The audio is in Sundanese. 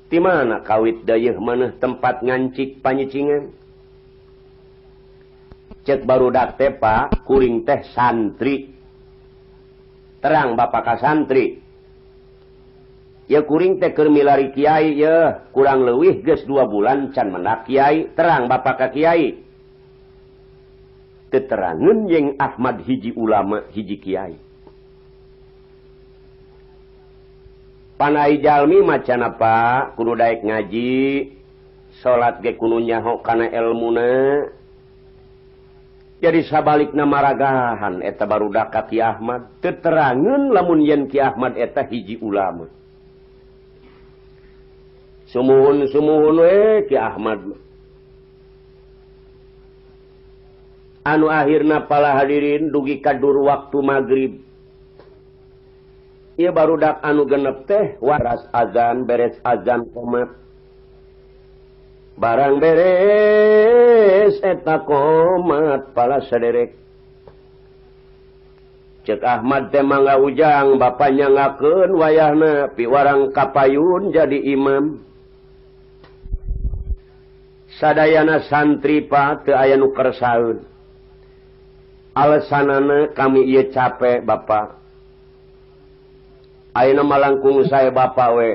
di mana kawit dayeuh maneh tempat ngancik panyicingan cek barudak teh Pak kuring teh santri terang bapak ka santri ya kuring teh keur milari kiai ya kurang leuwih geus 2 bulan can mendak kiai terang bapak ka kiai teterangeun jeung Ahmad hiji ulama hiji kiai panai jalmi macan apa kudu daek ngaji salat ge kudu nyaho kana elmuna jadi sabalikna maragahan eta barudak ka Ki Ahmad teterangeun lamun yen Ki Ahmad eta hiji ulama sumuhun we Ki Ahmad anu akhirna pala hadirin dugi kadur waktu maghrib ieu barudak anu genep teh waras azan beres azan qomat barang beres eta qomat pala saderek cek Ahmad teh mangga ujang bapaknya ngakeun wayahna piwarang kapayun jadi imam sadayana santri Pak teu aya nu kersaeun alasanana kami ieu capek Bapak ayeuna malangkung sae Bapak we